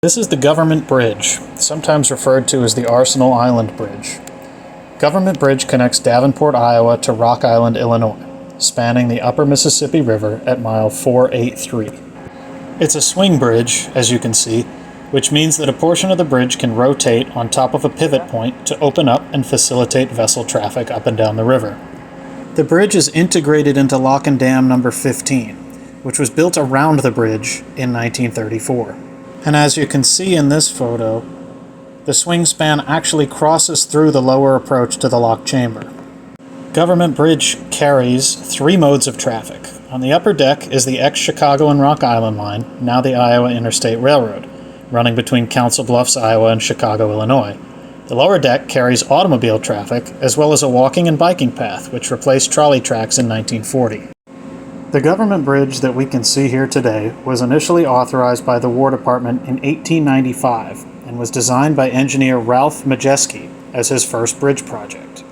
This is the Government Bridge, sometimes referred to as the Arsenal Island Bridge. Government Bridge connects Davenport, Iowa to Rock Island, Illinois, spanning the upper Mississippi River at mile 483. It's a swing bridge, as you can see, which means that a portion of the bridge can rotate on top of a pivot point to open up and facilitate vessel traffic up and down the river. The bridge is integrated into Lock and Dam number 15, which was built around the bridge in 1934. And as you can see in this photo, the swing span actually crosses through the lower approach to the lock chamber. Government Bridge carries three modes of traffic. On the upper deck is the ex-Chicago and Rock Island line, now the Iowa Interstate Railroad, running between Council Bluffs, Iowa and Chicago, Illinois. The lower deck carries automobile traffic, as well as a walking and biking path, which replaced trolley tracks in 1940. The government bridge that we can see here today was initially authorized by the War Department in 1895 and was designed by engineer Ralph Majeski as his first bridge project.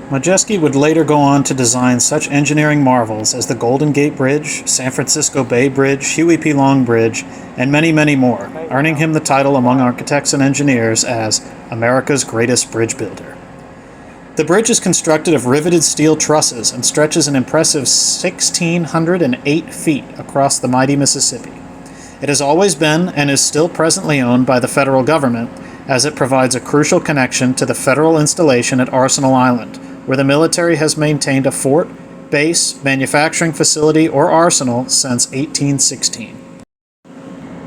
Majeski would later go on to design such engineering marvels as the Golden Gate Bridge, San Francisco Bay Bridge, Huey P. Long Bridge, and many, many more, earning him the title among architects and engineers as America's greatest bridge builder. The bridge is constructed of riveted steel trusses and stretches an impressive 1,608 feet across the mighty Mississippi. It has always been and is still presently owned by the federal government, as it provides a crucial connection to the federal installation at Arsenal Island, where the military has maintained a fort, base, manufacturing facility, or arsenal since 1816.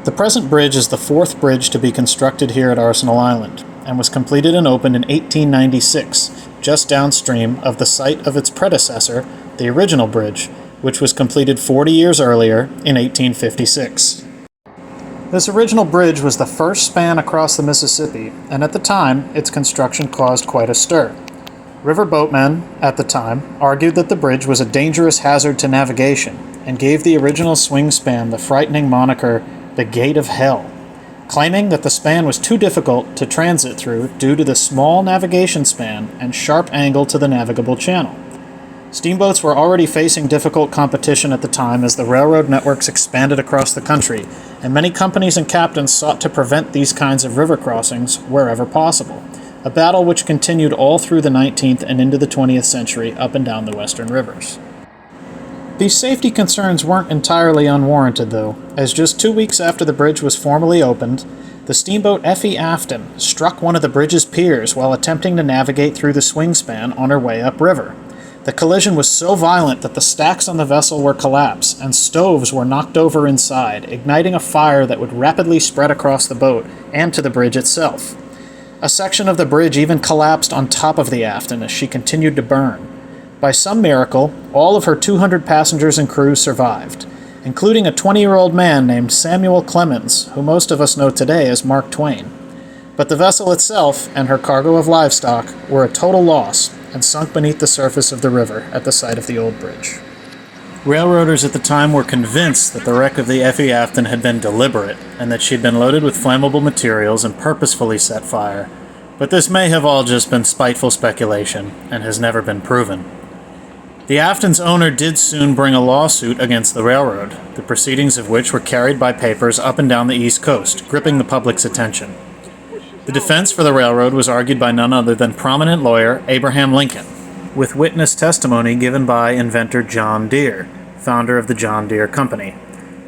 The present bridge is the fourth bridge to be constructed here at Arsenal Island, and was completed and opened in 1896, just downstream of the site of its predecessor, the original bridge, which was completed 40 years earlier in 1856. This original bridge was the first span across the Mississippi, and at the time, its construction caused quite a stir. River boatmen, at the time, argued that the bridge was a dangerous hazard to navigation, and gave the original swing span the frightening moniker, the Gate of Hell, claiming that the span was too difficult to transit through due to the small navigation span and sharp angle to the navigable channel. Steamboats were already facing difficult competition at the time as the railroad networks expanded across the country, and many companies and captains sought to prevent these kinds of river crossings wherever possible, a battle which continued all through the 19th and into the 20th century up and down the western rivers. These safety concerns weren't entirely unwarranted, though, as just 2 weeks after the bridge was formally opened, the steamboat F.E. Afton struck one of the bridge's piers while attempting to navigate through the swing span on her way upriver. The collision was so violent that the stacks on the vessel were collapsed, and stoves were knocked over inside, igniting a fire that would rapidly spread across the boat and to the bridge itself. A section of the bridge even collapsed on top of the Afton as she continued to burn. By some miracle, all of her 200 passengers and crew survived, including a 20-year-old man named Samuel Clemens, who most of us know today as Mark Twain. But the vessel itself and her cargo of livestock were a total loss and sunk beneath the surface of the river at the site of the old bridge. Railroaders at the time were convinced that the wreck of the F.E. Afton had been deliberate and that she had been loaded with flammable materials and purposefully set fire, but this may have all just been spiteful speculation and has never been proven. The Afton's owner did soon bring a lawsuit against the railroad, the proceedings of which were carried by papers up and down the East Coast, gripping the public's attention. The defense for the railroad was argued by none other than prominent lawyer Abraham Lincoln, with witness testimony given by inventor John Deere, founder of the John Deere Company,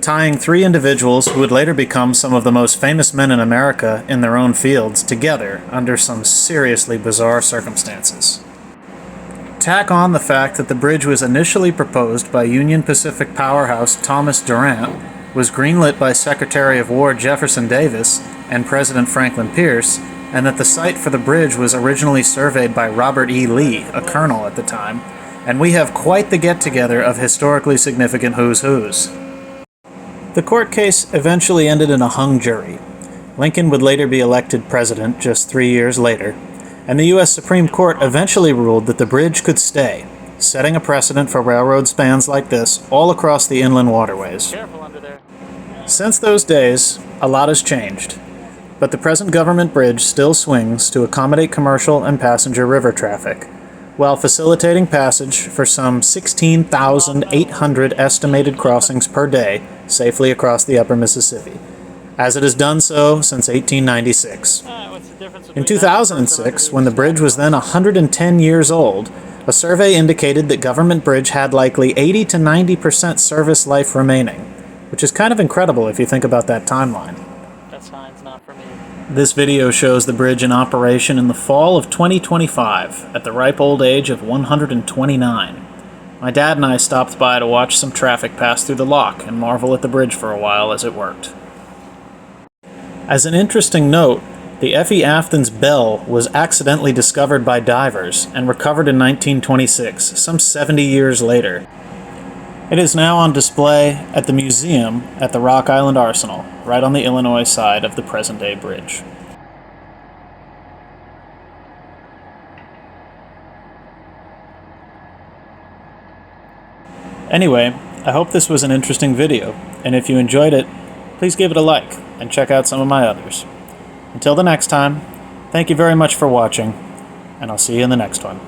tying three individuals who would later become some of the most famous men in America in their own fields together under some seriously bizarre circumstances. Tack on the fact that the bridge was initially proposed by Union Pacific powerhouse Thomas Durant, was greenlit by Secretary of War Jefferson Davis and President Franklin Pierce, and that the site for the bridge was originally surveyed by Robert E. Lee, a colonel at the time, and we have quite the get-together of historically significant who's who's. The court case eventually ended in a hung jury. Lincoln would later be elected president just 3 years later, and the U.S. Supreme Court eventually ruled that the bridge could stay, setting a precedent for railroad spans like this all across the inland waterways. Careful under there. Since those days, a lot has changed, but the present government bridge still swings to accommodate commercial and passenger river traffic, while facilitating passage for some 16,800 estimated crossings per day safely across the upper Mississippi. as it has done so since 1896. In 2006, when the bridge was then 110 years old, a survey indicated that Government Bridge had likely 80 to 90% service life remaining, which is kind of incredible if you think about that timeline. That sign's not for me. This video shows the bridge in operation in the fall of 2025 at the ripe old age of 129. My dad and I stopped by to watch some traffic pass through the lock and marvel at the bridge for a while as it worked. As an interesting note, the Effie Afton's bell was accidentally discovered by divers and recovered in 1926, some 70 years later. It is now on display at the museum at the Rock Island Arsenal, right on the Illinois side of the present-day bridge. Anyway, I hope this was an interesting video, and if you enjoyed it, please give it a like and check out some of my others. Until the next time, thank you very much for watching, and I'll see you in the next one.